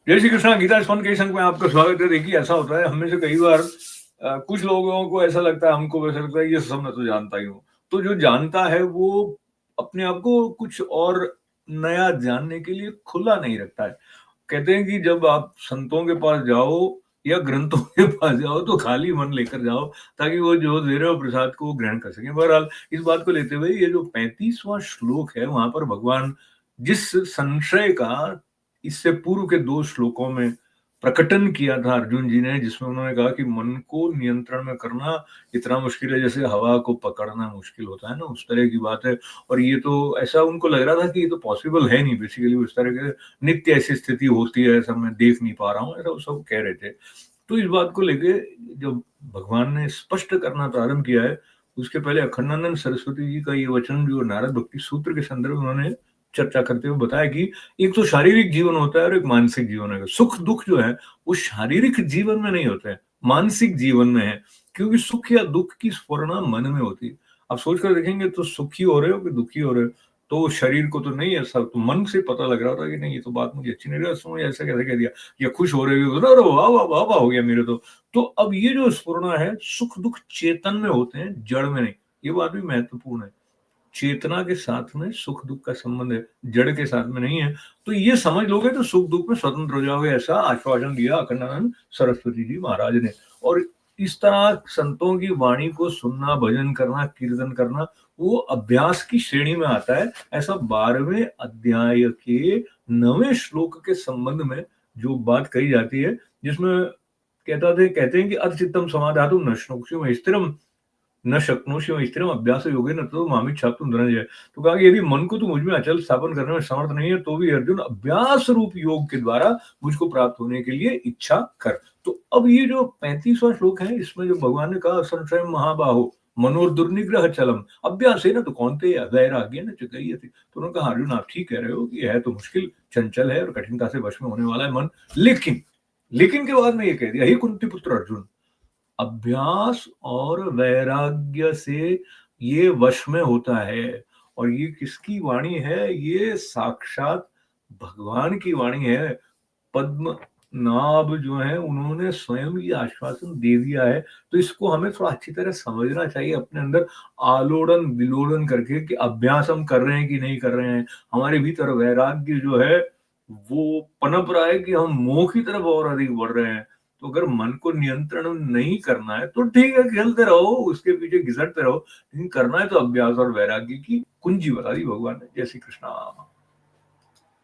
जय श्री कृष्णा। गीता स्पंद के संग में आपका स्वागत है। देखिए, ऐसा होता है हम में से कई बार कुछ लोगों को ऐसा लगता है, हमको वैसा लगता है ये सब मैं तो जानता ही हूँ। तो जो जानता है वो अपने आप को कुछ और नया जानने के लिए खुला नहीं रखता है। कहते हैं कि जब आप संतों के पास जाओ या ग्रंथों के पास जाओ तो खाली मन लेकर जाओ, ताकि वो जो दे रहे हो प्रसाद को वो ग्रहण कर सकें। बहरहाल इस बात को लेते हुए ये जो 35वां श्लोक है, वहां पर भगवान जिस संशय का इससे पूर्व के 2 श्लोकों में प्रकटन किया था अर्जुन जी ने, जिसमें उन्होंने कहा कि मन को नियंत्रण में करना इतना मुश्किल है जैसे हवा को पकड़ना मुश्किल होता है ना, उस तरह की बात है। और ये तो ऐसा उनको लग रहा था कि ये तो पॉसिबल है नहीं, बेसिकली उस तरह के नित्य ऐसी स्थिति होती है, ऐसा मैं देख नहीं पा रहा हूँ, ऐसा वो सब कह रहे थे। तो इस बात को लेके जब भगवान ने स्पष्ट करना प्रारंभ किया है, उसके पहले अखंडानंद सरस्वती जी का ये वचन जो नारद भक्ति सूत्र के संदर्भ में उन्होंने चर्चा करते हुए बताया कि एक तो शारीरिक जीवन होता है और एक मानसिक जीवन है। सुख दुख जो है वो शारीरिक जीवन में नहीं होते हैं, मानसिक जीवन में है। क्योंकि सुख या दुख की स्फुरना मन में होती है। आप सोच कर देखेंगे तो सुखी हो रहे हो कि दुखी हो रहे हो, तो शरीर को तो नहीं, ऐसा तो मन से पता लग रहा था कि नहीं ये तो बात मुझे अच्छी नहीं लगी, मुझे ऐसा कैसे कह दिया। या खुश हो रहे हो, अरे वाह वाह वाह वाह हो गया मेरे तो अब ये जो स्फुरना है, सुख दुख चेतन में होते हैं, जड़ में नहीं। ये बात भी महत्वपूर्ण है। चेतना के साथ में सुख दुख का संबंध है, जड़ के साथ में नहीं है। तो ये समझ लोगे तो सुख दुख में स्वतंत्र हो जाओगे, ऐसा आश्वासन दिया अखंडानंद सरस्वती जी महाराज ने। और इस तरह संतों की वाणी को सुनना, भजन करना, कीर्तन करना, वो अभ्यास की श्रेणी में आता है। ऐसा 12वें अध्याय के 9वें श्लोक के संबंध में जो बात कही जाती है, जिसमें कहते हैं कि अचित्तम समाधातुम न शक्नोषि स्थिरम न शक्नोषि स्थिरम अभ्यास योगेन तो मामिच्छाप्तुम धनंजय। तो कहा कि यदि मन को तू मुझ में अचल स्थापन करने में समर्थ नहीं है, तो भी अर्जुन अभ्यास रूप योग के द्वारा मुझको प्राप्त होने के लिए इच्छा कर। तो अब ये जो 35वां श्लोक है, इसमें जो भगवान ने कहा संशय महाबाहो मनोर्दुर्निग्रह चलम अभ्यास है ना, तो कौन थे वैराग्य न चुकैये थे। तो उन्होंने कहा अर्जुन आप ठीक कह रहे हो कि है तो मुश्किल, चंचल है और कठिनता से वश में होने वाला है मन। लेकिन के बाद में ये कह दिया, हे कुंती पुत्र अर्जुन, अभ्यास और वैराग्य से ये वश में होता है। और ये किसकी वाणी है? ये साक्षात भगवान की वाणी है। पद्मनाभ जो है उन्होंने स्वयं ये आश्वासन दे दिया है। तो इसको हमें थोड़ा अच्छी तरह समझना चाहिए, अपने अंदर आलोड़न विलोड़न करके कि अभ्यास हम कर रहे हैं कि नहीं कर रहे हैं। हमारे भीतर वैराग्य जो है वो पनप रहा है कि हम मोह की तरफ और अधिक बढ़ रहे हैं। तो अगर मन को नियंत्रण नहीं करना है तो ठीक है, खेलते रहो, उसके पीछे घिसटते रहो, लेकिन करना है तो अभ्यास और वैराग्य की कुंजी बता दी भगवान ने। जय श्री कृष्णा।